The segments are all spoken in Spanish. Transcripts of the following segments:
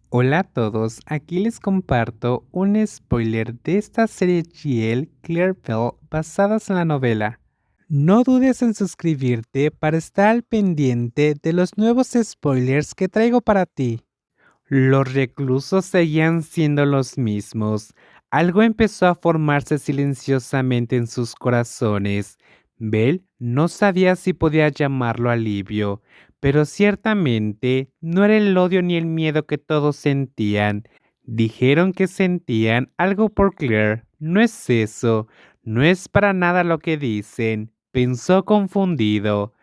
Hola a todos, aquí les comparto un spoiler de esta serie GL Clearville basadas en la novela. No dudes en suscribirte para estar al pendiente de los nuevos spoilers que traigo para ti. Los reclusos seguían siendo los mismos. Algo empezó a formarse silenciosamente en sus corazones. Bell no sabía si podía llamarlo alivio, pero ciertamente no era el odio ni el miedo que todos sentían. Dijeron que sentían algo por Claire. No es eso, no es para nada lo que dicen, pensó confundido.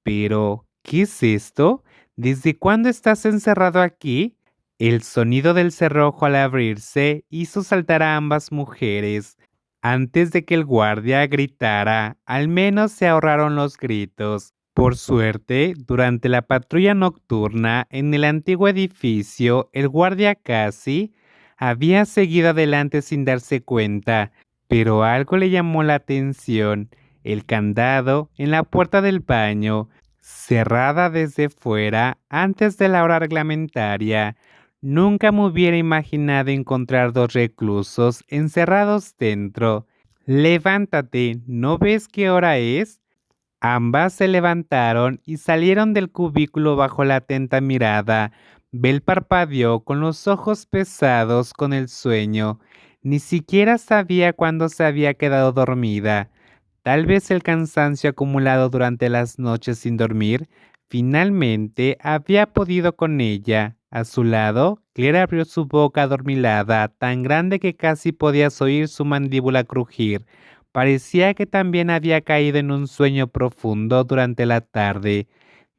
Pero, ¿qué es esto? ¿Desde cuándo estás encerrado aquí? El sonido del cerrojo al abrirse hizo saltar a ambas mujeres. Antes de que el guardia gritara, al menos se ahorraron los gritos. Por suerte, durante la patrulla nocturna en el antiguo edificio, el guardia casi había seguido adelante sin darse cuenta, pero algo le llamó la atención. El candado en la puerta del baño, cerrada desde fuera antes de la hora reglamentaria. Nunca me hubiera imaginado encontrar dos reclusos encerrados dentro. Levántate, ¿no ves qué hora es? Ambas se levantaron y salieron del cubículo bajo la atenta mirada. Bell parpadeó con los ojos pesados con el sueño. Ni siquiera sabía cuándo se había quedado dormida. Tal vez el cansancio acumulado durante las noches sin dormir finalmente había podido con ella. A su lado, Claire abrió su boca adormilada, tan grande que casi podías oír su mandíbula crujir. Parecía que también había caído en un sueño profundo durante la tarde.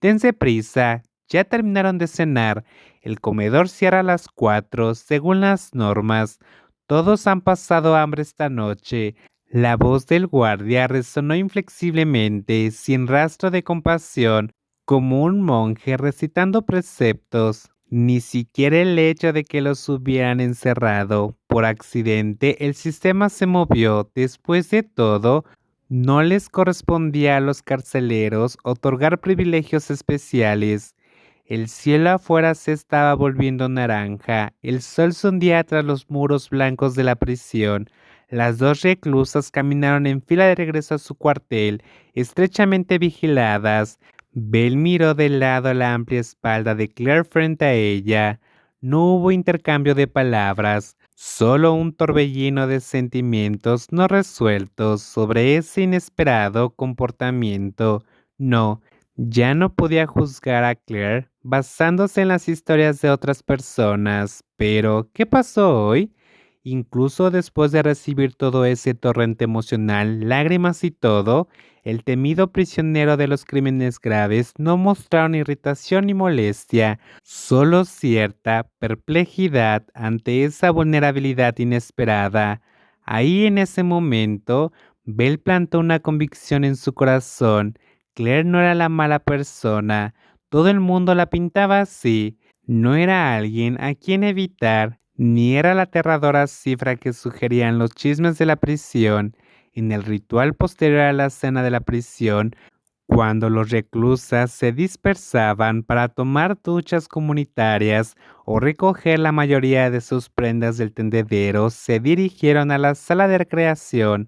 Dense prisa, ya terminaron de cenar. El comedor cierra a las 4, según las normas. Todos han pasado hambre esta noche. La voz del guardia resonó inflexiblemente, sin rastro de compasión, como un monje recitando preceptos. Ni siquiera el hecho de que los hubieran encerrado por accidente, el sistema se movió. Después de todo, no les correspondía a los carceleros otorgar privilegios especiales. El cielo afuera se estaba volviendo naranja, el sol se hundía tras los muros blancos de la prisión. Las dos reclusas caminaron en fila de regreso a su cuartel, estrechamente vigiladas. Bell miró de lado a la amplia espalda de Claire frente a ella. No hubo intercambio de palabras, solo un torbellino de sentimientos no resueltos sobre ese inesperado comportamiento. No, ya no podía juzgar a Claire basándose en las historias de otras personas, pero ¿qué pasó hoy? Incluso después de recibir todo ese torrente emocional, lágrimas y todo, el temido prisionero de los crímenes graves no mostraron irritación ni molestia, solo cierta perplejidad ante esa vulnerabilidad inesperada. Ahí en ese momento, Bell plantó una convicción en su corazón. Claire no era la mala persona, todo el mundo la pintaba así. No era alguien a quien evitar, ni era la aterradora cifra que sugerían los chismes de la prisión. En el ritual posterior a la cena de la prisión, cuando los reclusas se dispersaban para tomar duchas comunitarias o recoger la mayoría de sus prendas del tendedero, se dirigieron a la sala de recreación.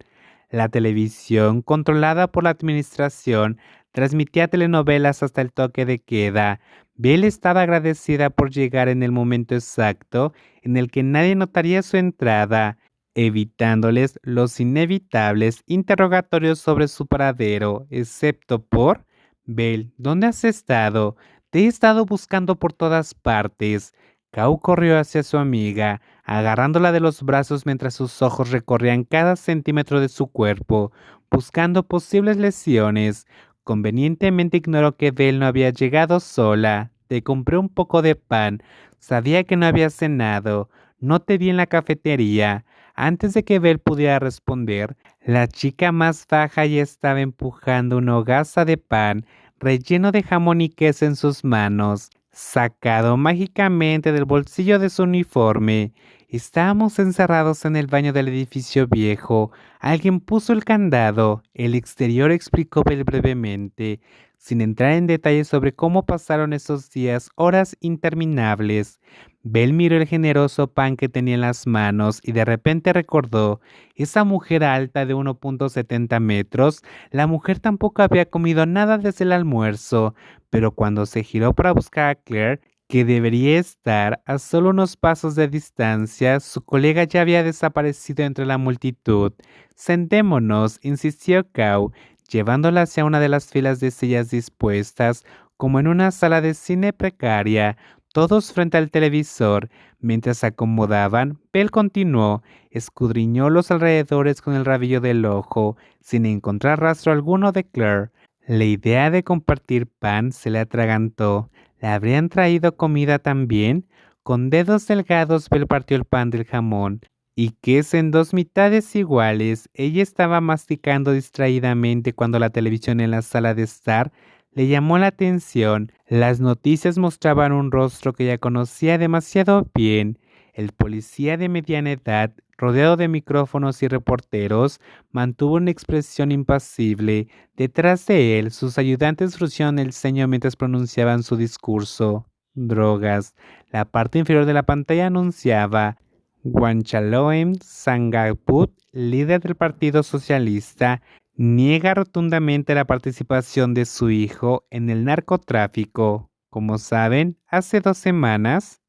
La televisión, controlada por la administración, transmitía telenovelas hasta el toque de queda. Belle estaba agradecida por llegar en el momento exacto en el que nadie notaría su entrada, evitándoles los inevitables interrogatorios sobre su paradero, excepto por Belle, ¿dónde has estado? Te he estado buscando por todas partes. Kau corrió hacia su amiga, agarrándola de los brazos mientras sus ojos recorrían cada centímetro de su cuerpo, buscando posibles lesiones. Convenientemente ignoró que Belle no había llegado sola. Te compré un poco de pan. Sabía que no había cenado. No te vi en la cafetería. Antes de que Belle pudiera responder, la chica más baja ya estaba empujando una hogaza de pan relleno de jamón y queso en sus manos, sacado mágicamente del bolsillo de su uniforme. Estábamos encerrados en el baño del edificio viejo. Alguien puso el candado. El exterior, explicó Belle brevemente, sin entrar en detalles sobre cómo pasaron esos días, horas interminables. Bell miró el generoso pan que tenía en las manos y de repente recordó, esa mujer alta de 1,70 metros, la mujer tampoco había comido nada desde el almuerzo, pero cuando se giró para buscar a Claire, que debería estar a solo unos pasos de distancia, su colega ya había desaparecido entre la multitud. Sentémonos, insistió Cow, llevándola hacia una de las filas de sillas dispuestas, como en una sala de cine precaria, todos frente al televisor. Mientras se acomodaban, Bell continuó, escudriñó los alrededores con el rabillo del ojo, sin encontrar rastro alguno de Claire. La idea de compartir pan se le atragantó. ¿Le habrían traído comida también? Con dedos delgados Bell partió el pan del jamón, y que es en dos mitades iguales. Ella estaba masticando distraídamente cuando la televisión en la sala de estar le llamó la atención. Las noticias mostraban un rostro que ya conocía demasiado bien. El policía de mediana edad, rodeado de micrófonos y reporteros, mantuvo una expresión impasible. Detrás de él, sus ayudantes fruncieron el ceño mientras pronunciaban su discurso. Drogas. La parte inferior de la pantalla anunciaba: Wanchaloem Sangaput, líder del Partido Socialista, niega rotundamente la participación de su hijo en el narcotráfico. Como saben, hace 2 semanas